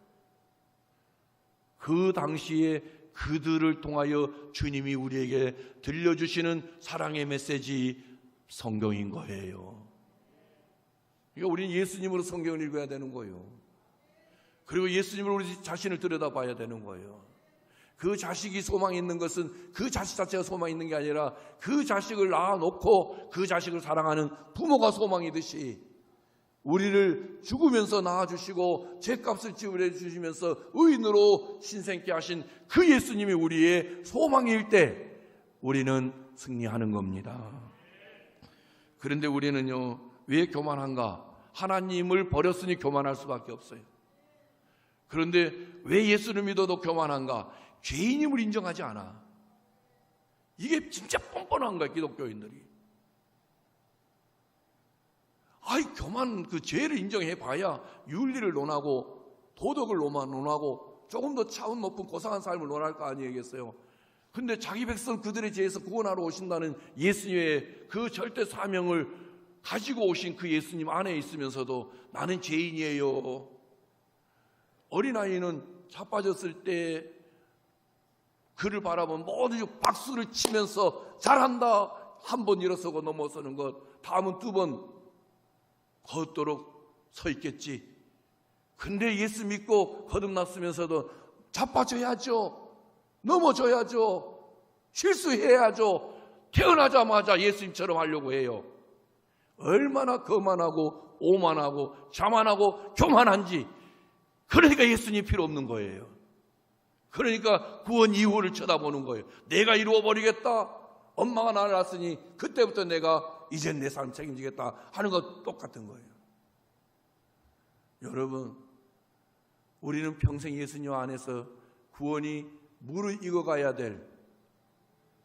그 당시에 그들을 통하여 주님이 우리에게 들려주시는 사랑의 메시지 성경인 거예요. 그러니까 우리는 예수님으로 성경을 읽어야 되는 거예요. 그리고 예수님으로 우리 자신을 들여다봐야 되는 거예요. 그 자식이 소망이 있는 것은 그 자식 자체가 소망이 있는 게 아니라 그 자식을 낳아놓고 그 자식을 사랑하는 부모가 소망이듯이 우리를 죽으면서 낳아주시고 죄값을 지불해 주시면서 의인으로 신생케 하신 그 예수님이 우리의 소망일 때 우리는 승리하는 겁니다. 그런데 우리는요, 왜 교만한가? 하나님을 버렸으니 교만할 수밖에 없어요. 그런데 왜 예수를 믿어도 교만한가? 죄인임을 인정하지 않아. 이게 진짜 뻔뻔한 거야, 기독교인들이. 아이, 교만, 그 죄를 인정해 봐야 윤리를 논하고 도덕을 논하고 조금 더 차원 높은 고상한 삶을 논할 거 아니겠어요? 근데 자기 백성 그들의 죄에서 구원하러 오신다는 예수님의 그 절대 사명을 가지고 오신 그 예수님 안에 있으면서도 나는 죄인이에요. 어린아이는 자빠졌을 때 그를 바라보면 모두 박수를 치면서 잘한다. 한 번 일어서고 넘어서는 것, 다음은 두 번 걷도록 서 있겠지. 근데 예수 믿고 거듭났으면서도 자빠져야죠. 넘어져야죠. 실수해야죠. 태어나자마자 예수님처럼 하려고 해요. 얼마나 거만하고 오만하고 자만하고 교만한지. 그러니까 예수님 필요 없는 거예요. 그러니까 구원 이후를 쳐다보는 거예요. 내가 이루어버리겠다. 엄마가 나를 낳았으니 그때부터 내가 이젠 내 삶 책임지겠다 하는 것 똑같은 거예요. 여러분, 우리는 평생 예수님 안에서 구원이 무르익어가야 될,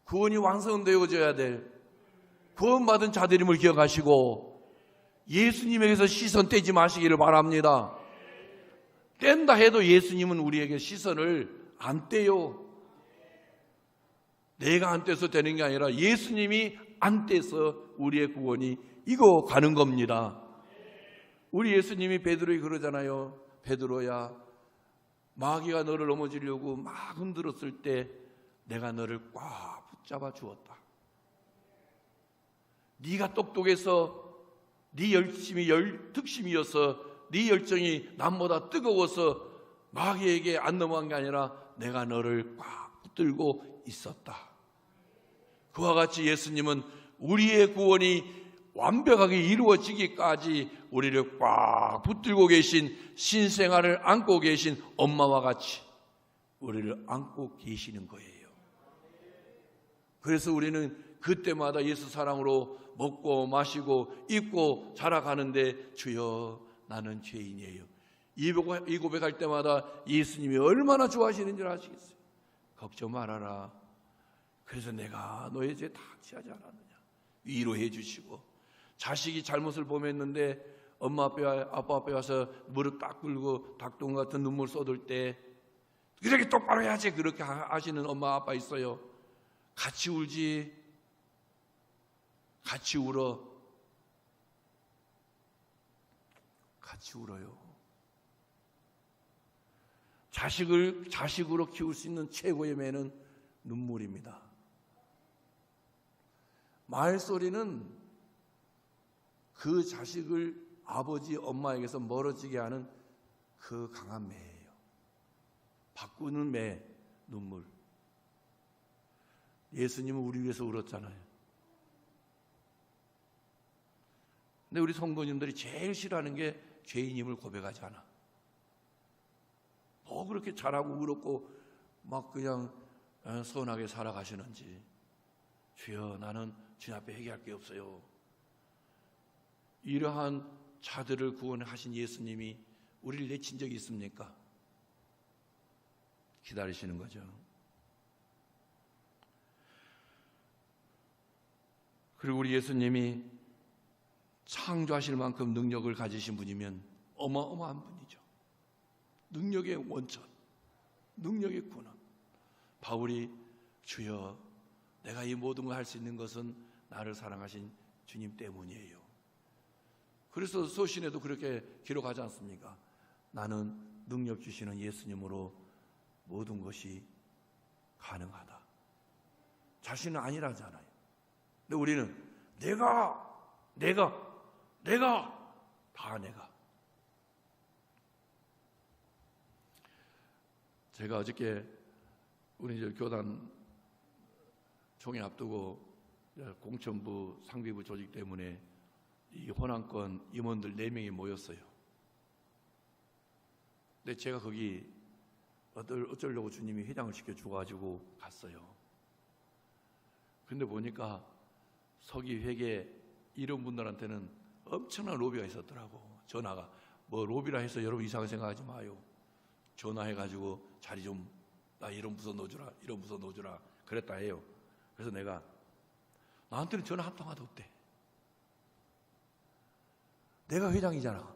구원이 완성되어져야 될 구원받은 자들임을 기억하시고 예수님에게서 시선 떼지 마시기를 바랍니다. 뗀다 해도 예수님은 우리에게 시선을 안 떼요. 내가 안 떼서 되는 게 아니라 예수님이 안 떼서 우리의 구원이 익어가는 겁니다. 우리 예수님이 베드로에게 그러잖아요. 베드로야, 마귀가 너를 넘어지려고 막 흔들었을 때 내가 너를 꽉 붙잡아 주었다. 네가 똑똑해서 네 열심이 특심이어서 네 열정이 남보다 뜨거워서 마귀에게 안 넘어간 게 아니라 내가 너를 꽉 붙들고 있었다. 그와 같이 예수님은 우리의 구원이 완벽하게 이루어지기까지 우리를 꽉 붙들고 계신, 신생아를 안고 계신 엄마와 같이 우리를 안고 계시는 거예요. 그래서 우리는 그때마다 예수 사랑으로 먹고 마시고 입고 자라가는데 주여 나는 죄인이에요. 이 고백할 때마다 예수님이 얼마나 좋아하시는 줄 아시겠어요? 걱정 말아라. 그래서 내가 너의 죄 다 취하지 않았느냐. 위로해 주시고, 자식이 잘못을 범했는데 엄마 앞에, 아빠 앞에 와서 무릎 딱 꿇고 닭똥 같은 눈물 쏟을 때 그렇게 똑바로 해야지. 그렇게 하시는 엄마 아빠 있어요. 같이 울지. 같이 울어. 같이 울어요. 자식을 자식으로 키울 수 있는 최고의 매는 눈물입니다. 말소리는 그 자식을 아버지, 엄마에게서 멀어지게 하는 그 강한 매예요. 바꾸는 매, 눈물. 예수님은 우리 위해서 울었잖아요. 근데 우리 성도님들이 제일 싫어하는 게 죄인임을 고백하지 않아. 뭐 그렇게 잘하고 울었고 막 그냥 선하게 살아가시는지. 주여 나는 주님 앞에 회개할 게 없어요. 이러한 자들을 구원하신 예수님이 우리를 내친 적이 있습니까? 기다리시는 거죠. 그리고 우리 예수님이 창조하실 만큼 능력을 가지신 분이면 어마어마한 분이죠. 능력의 원천, 능력의 근원. 바울이 주여 내가 이 모든 걸 할 수 있는 것은 나를 사랑하신 주님 때문이에요. 그래서 소신에도 그렇게 기록하지 않습니까? 나는 능력 주시는 예수님으로 모든 것이 가능하다. 자신은 아니라잖아요. 근데 우리는 내가 다 내가. 제가 어저께 우리 이제 교단 총회 앞두고 공천부 상비부 조직 때문에 이 호남권 임원들 4명이 모였어요. 근데 제가 거기 어쩌려고 주님이 회장을 시켜주가지고 갔어요. 근데 보니까 서기 회계 이런 분들한테는 엄청난 로비가 있었더라고. 전화가 뭐 로비라 해서 여러분 이상하게 생각하지 마요. 전화해가지고 자리 좀 나 이런 부서 넣어주라, 이런 부서 넣어주라 그랬다 해요. 그래서 내가 나한테는 전화 한 통화도 없대. 내가 회장이잖아.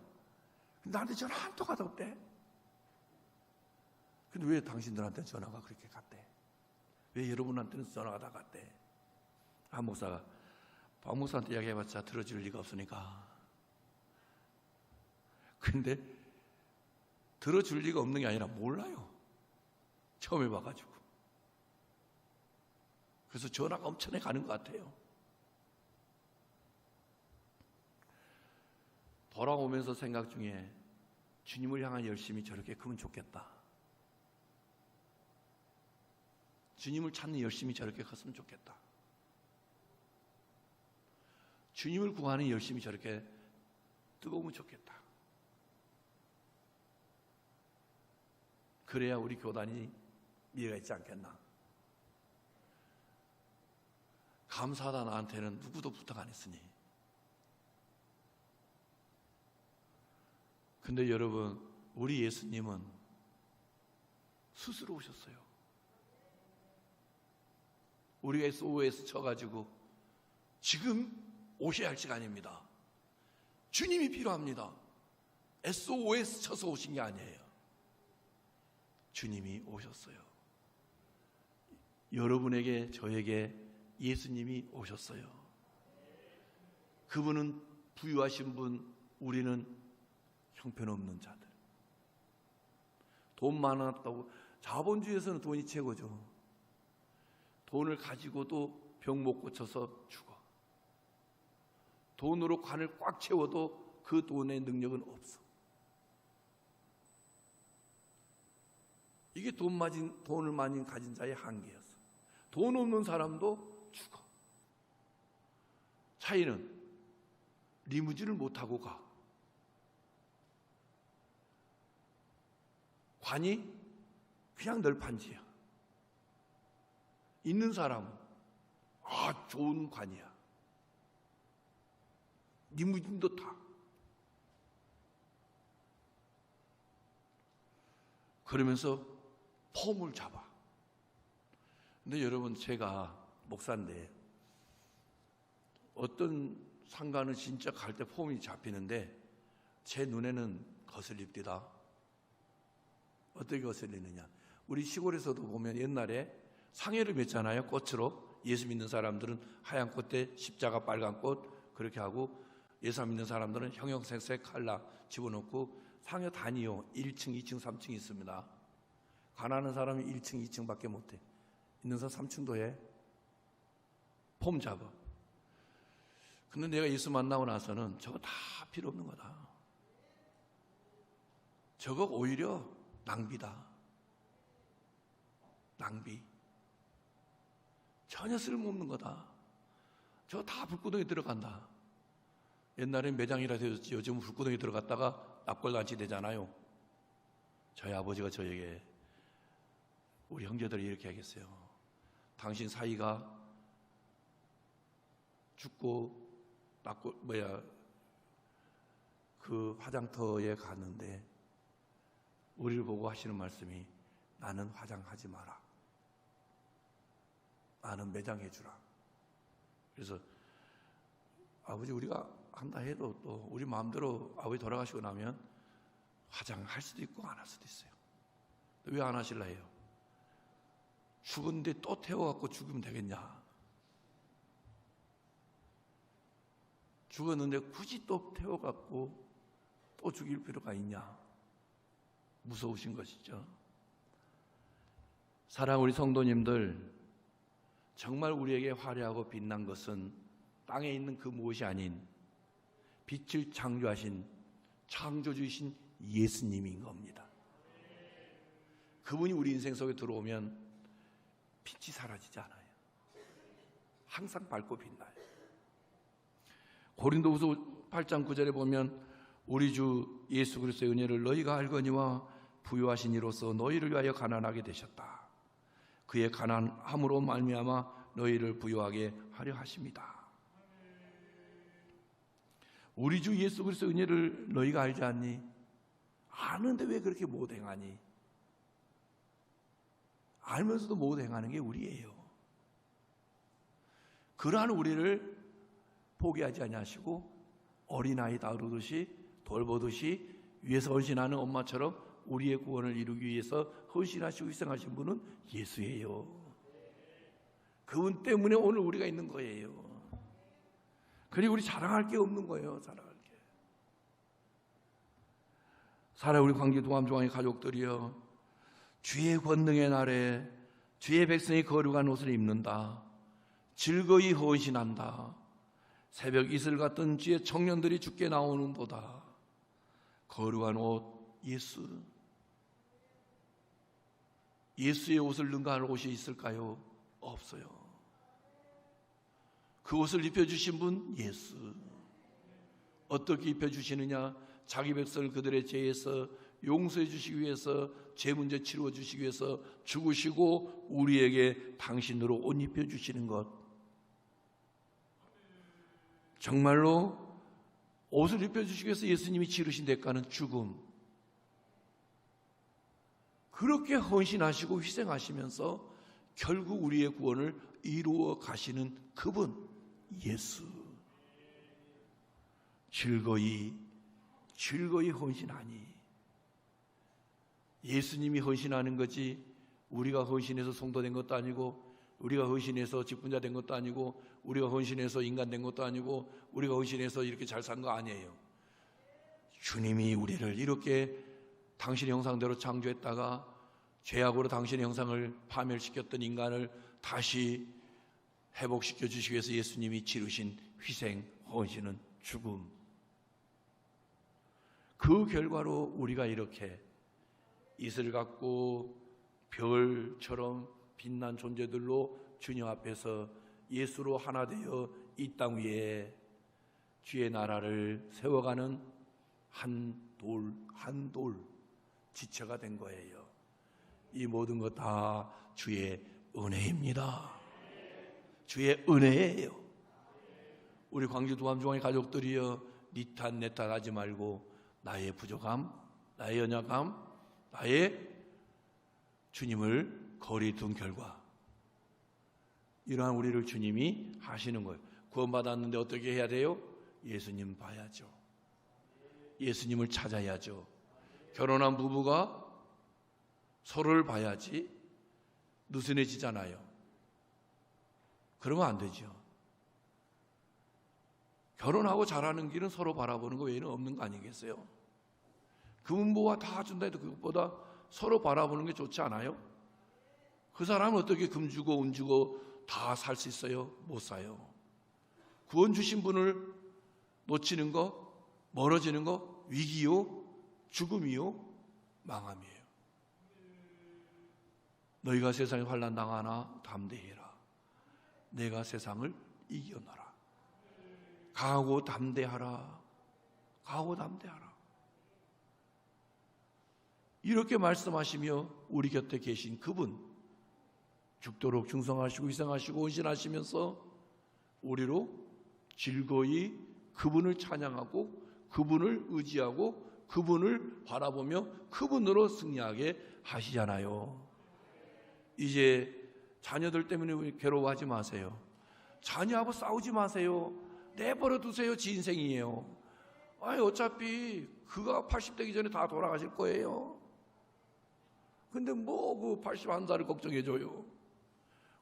나한테 전화 한 통화도 없대. 근데 왜 당신들한테 전화가 그렇게 갔대? 왜 여러분한테는 전화가 다 갔대? 한 목사가 박 목사한테 이야기해봤자 들어줄 리가 없으니까. 근데 들어줄 리가 없는 게 아니라 몰라요. 처음 해봐가지고. 그래서 전화가 엄청나게 가는 것 같아요. 돌아오면서 생각 중에 주님을 향한 열심이 저렇게 크면 좋겠다. 주님을 찾는 열심이 저렇게 컸으면 좋겠다. 주님을 구하는 열심이 저렇게 뜨거우면 좋겠다. 그래야 우리 교단이 미래가 있지 않겠나. 감사하다. 나한테는 누구도 부탁 안 했으니. 근데 여러분, 우리 예수님은 스스로 오셨어요. 우리가 SOS 쳐가지고 지금 오셔야 할 시간입니다. 주님이 필요합니다. SOS 쳐서 오신 게 아니에요. 주님이 오셨어요. 여러분에게, 저에게 예수님이 오셨어요. 그분은 부유하신 분, 우리는 형편없는 자들. 돈 많았다고, 자본주의에서는 돈이 최고죠. 돈을 가지고도 병 못 고쳐서 죽어. 돈으로 관을 꽉 채워도 그 돈의 능력은 없어. 이게 돈을 많이 가진 자의 한계였어. 돈 없는 사람도 죽어. 차이는 리무진을 못 타고 가. 관이 그냥 널판지야. 있는 사람은 좋은 관이야. 리무진도 타. 그러면서 폼을 잡아. 근데 여러분, 제가 목사인데 어떤 상가는 진짜 갈 때 폼이 잡히는데 제 눈에는 거슬립니다. 어떻게 거슬리느냐. 우리 시골에서도 보면 옛날에 상해를 맺잖아요. 꽃으로. 예수 믿는 사람들은 하얀 꽃에 십자가 빨간 꽃 그렇게 하고, 예수 믿는 사람들은 형형색색 칼라 집어넣고 상해 단위요. 1층, 2층, 3층이 있습니다. 가난한 사람이 1층, 2층밖에 못해. 있는 사람 3층도 해. 폼 잡아. 근데 내가 예수 만나고 나서는 저거 다 필요 없는 거다. 저거 오히려 낭비다. 낭비. 전혀 쓸모없는 거다. 저거 다 불구덩이 들어간다. 옛날엔 매장이라 되었지 요즘은 불구덩이 들어갔다가 납골단치 되잖아요. 저희 아버지가 저에게, 우리 형제들이 이렇게 하겠어요. 당신 사이가 죽고 그 화장터에 갔는데 우리를 보고 하시는 말씀이, 나는 화장하지 마라. 나는 매장해 주라. 그래서 아버지, 우리가 한다 해도 또 우리 마음대로 아버지 돌아가시고 나면 화장할 수도 있고 안 할 수도 있어요. 왜 안 하실라 해요? 죽었는데 또 태워갖고 죽으면 되겠냐? 죽었는데 굳이 또 태워갖고 또 죽일 필요가 있냐? 무서우신 것이죠. 사랑하는 우리 성도님들, 정말 우리에게 화려하고 빛난 것은 땅에 있는 그 무엇이 아닌 빛을 창조하신 창조주이신 예수님인 겁니다. 그분이 우리 인생 속에 들어오면 빛이 사라지지 않아요. 항상 밝고 빛나요. 고린도후서 8장 9절에 보면, 우리 주 예수 그리스도의 은혜를 너희가 알거니와 부유하신 이로써 너희를 위하여 가난하게 되셨다. 그의 가난함으로 말미암아 너희를 부유하게 하려 하십니다. 우리 주 예수 그리스도의 은혜를 너희가 알지 않니? 아는데 왜 그렇게 못 행하니? 알면서도 못 행하는 게 우리예요. 그러한 우리를 포기하지 아니하시고 어린아이 다루듯이 돌보듯이 위에서 헌신하는 엄마처럼 우리의 구원을 이루기 위해서 헌신하시고 희생하신 분은 예수예요. 그분 때문에 오늘 우리가 있는 거예요. 그리고 우리 자랑할 게 없는 거예요. 자랑할 게. 사랑 우리 광주 동암중앙의 가족들이여, 주의 권능의 날에 주의 백성이 거룩한 옷을 입는다. 즐거이 헌신한다. 새벽 이슬 같은 주의 청년들이 주께 나오는도다. 거룩한 옷 예수. 예수의 옷을 능가할 옷이 있을까요? 없어요. 그 옷을 입혀주신 분 예수. 어떻게 입혀주시느냐? 자기 백성을 그들의 죄에서 용서해 주시기 위해서, 죄 문제 치루어 주시기 위해서 죽으시고 우리에게 당신으로 옷 입혀주시는 것. 정말로 옷을 입혀주시기 위해서 예수님이 치르신 대가는 죽음. 그렇게 헌신하시고 희생하시면서 결국 우리의 구원을 이루어 가시는 그분 예수. 즐거이 헌신하니. 예수님이 헌신하는 거지 우리가 헌신해서 성도된 것도 아니고, 우리가 헌신해서 직분자 된 것도 아니고, 우리가 헌신해서 인간 된 것도 아니고, 우리가 헌신해서 이렇게 잘 산 거 아니에요. 주님이 우리를 이렇게 당신의 형상대로 창조했다가 죄악으로 당신의 형상을 파멸시켰던 인간을 다시 회복시켜 주시기 위해서 예수님이 치르신 희생, 헌신은 죽음. 그 결과로 우리가 이렇게 이슬 같고 별처럼 빛난 존재들로 주님 앞에서 예수로 하나 되어 이 땅 위에 주의 나라를 세워가는 한 돌 지체가 된 거예요. 이 모든 것 다 주의 은혜입니다. 주의 은혜예요. 우리 광주 동암중앙의 가족들이여, 니 탓 내 탓 하지 말고 나의 부족함, 나의 연약함, 나의 주님을 거리 둔 결과 이러한 우리를 주님이 하시는 거예요. 구원받았는데 어떻게 해야 돼요? 예수님 봐야죠. 예수님을 찾아야죠. 결혼한 부부가 서로를 봐야지 느슨해지잖아요. 그러면 안 되죠. 결혼하고 잘하는 길은 서로 바라보는 거 외에는 없는 거 아니겠어요? 금은보화 다 준다 해도 그것보다 서로 바라보는 게 좋지 않아요? 그 사람은 어떻게 금 주고 은 주고 다 살 수 있어요? 못 사요. 구원 주신 분을 놓치는 거, 멀어지는 거 위기요, 죽음이요, 망함이에요. 너희가 세상에 환난 당하나 담대해라. 내가 세상을 이겨노라. 강하고 담대하라. 강하고 담대하라. 이렇게 말씀하시며 우리 곁에 계신 그분, 죽도록 충성하시고 희생하시고 헌신하시면서 우리로 즐거이 그분을 찬양하고 그분을 의지하고 그분을 바라보며 그분으로 승리하게 하시잖아요. 이제 자녀들 때문에 괴로워하지 마세요. 자녀하고 싸우지 마세요. 내버려 두세요. 지 인생이에요. 아니 어차피 그가 80 되기 전에 다 돌아가실 거예요. 근데 뭐 그 81살을 걱정해줘요.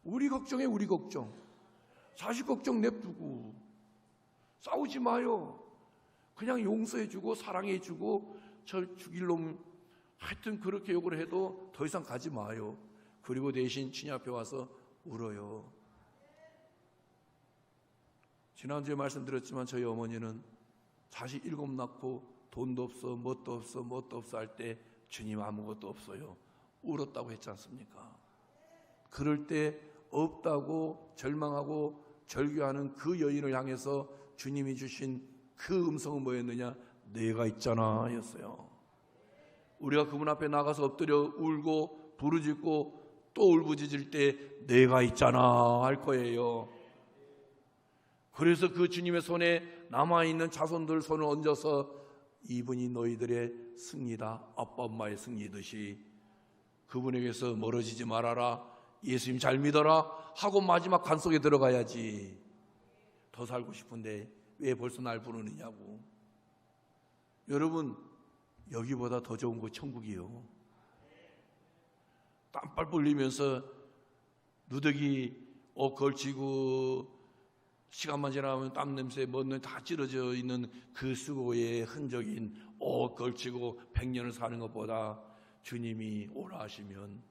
우리 걱정해. 우리 걱정. 자식 걱정 냅두고 싸우지 마요. 그냥 용서해주고 사랑해주고 저 죽일 놈 하여튼 그렇게 욕을 해도 더 이상 가지 마요. 그리고 대신 주님 앞에 와서 울어요. 지난주에 말씀드렸지만 저희 어머니는 자식 7 낳고 돈도 없어 뭣도 없어 할 때 주님 아무것도 없어요. 울었다고 했지 않습니까? 그럴 때 없다고 절망하고 절규하는 그 여인을 향해서 주님이 주신 그 음성은 뭐였느냐? 내가 있잖아 였어요. 우리가 그분 앞에 나가서 엎드려 울고 부르짖고 또 울부짖을 때 내가 있잖아 할 거예요. 그래서 그 주님의 손에 남아있는 자손들 손을 얹어서 이분이 너희들의 승리다. 아빠 엄마의 승리듯이 그분에게서 멀어지지 말아라. 예수님 잘 믿어라 하고 마지막 관 속에 들어가야지. 더 살고 싶은데 왜 벌써 날 부르느냐고. 여러분 여기보다 더 좋은 거 천국이요. 땀빨 흘리면서 누더기 옷 걸치고 시간만 지나면 땀 냄새, 먼 다 찌러져 있는 그 수고의 흔적인 옷 걸치고 100년을 사는 것보다 주님이 오라 하시면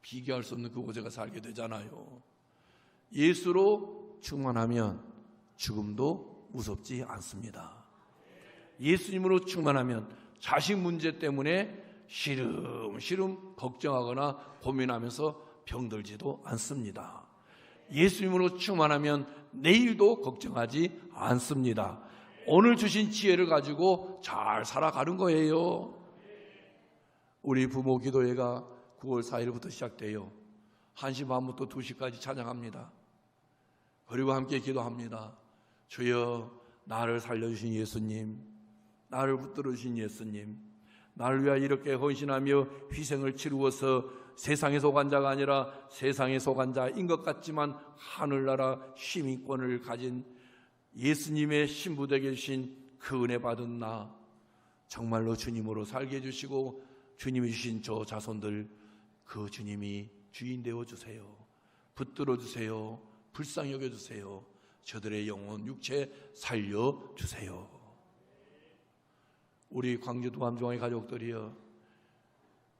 비교할 수 없는 그곳에 가 살게 되잖아요. 예수로 충만하면 죽음도 무섭지 않습니다. 예수님으로 충만하면 자식 문제 때문에 시름시름 걱정하거나 고민하면서 병들지도 않습니다. 예수님으로 충만하면 내일도 걱정하지 않습니다. 오늘 주신 지혜를 가지고 잘 살아가는 거예요. 우리 부모 기도회가 9월 4일부터 시작돼요. 1시 반부터 2시까지 찬양합니다. 그리고 함께 기도합니다. 주여, 나를 살려주신 예수님, 나를 붙들어 주신 예수님, 나를 위하여 이렇게 헌신하며 희생을 치루어서 세상에 속한 자가 아니라 세상에 속한 자인 것 같지만 하늘나라 시민권을 가진 예수님의 신부되게 해주신 그 은혜 받은 나, 정말로 주님으로 살게 해주시고 주님이 주신 저 자손들, 그 주님이 주인 되어주세요. 붙들어 주세요. 불쌍히 여겨주세요. 저들의 영혼 육체 살려주세요. 우리 광주 두암중앙의 가족들이여,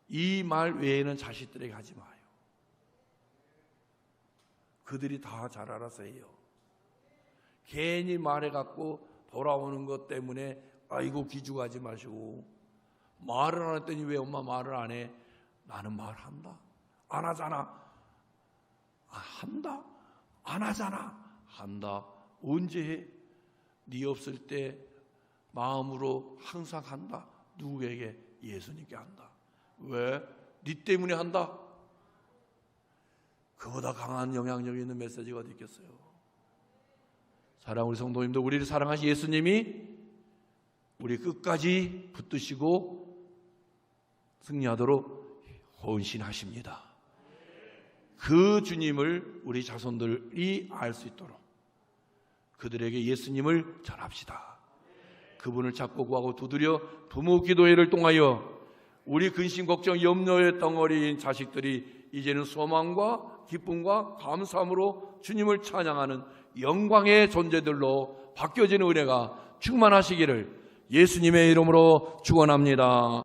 이 말 외에는 자식들에게 하지 마요. 그들이 다 잘 알아서 해요. 괜히 말해갖고 돌아오는 것 때문에 아이고 기죽하지 마시고, 말을 안 했더니 왜 엄마 말을 안 해? 나는 말한다. 안 하잖아. 한다. 안 하잖아. 한다. 언제 해? 네 없을 때 마음으로 항상 한다. 누구에게? 예수님께 한다. 왜? 네 때문에 한다. 그보다 강한 영향력이 있는 메시지가 어디 있겠어요? 사랑하는 우리 성도님들, 우리를 사랑하신 예수님이 우리 끝까지 붙드시고 승리하도록 헌신하십니다. 그 주님을 우리 자손들이 알 수 있도록 그들에게 예수님을 전합시다. 그분을 잡고 구하고 두드려 부모 기도회를 통하여 우리 근심 걱정 염려의 덩어리인 자식들이 이제는 소망과 기쁨과 감사함으로 주님을 찬양하는 영광의 존재들로 바뀌어지는 은혜가 충만하시기를 예수님의 이름으로 축원합니다.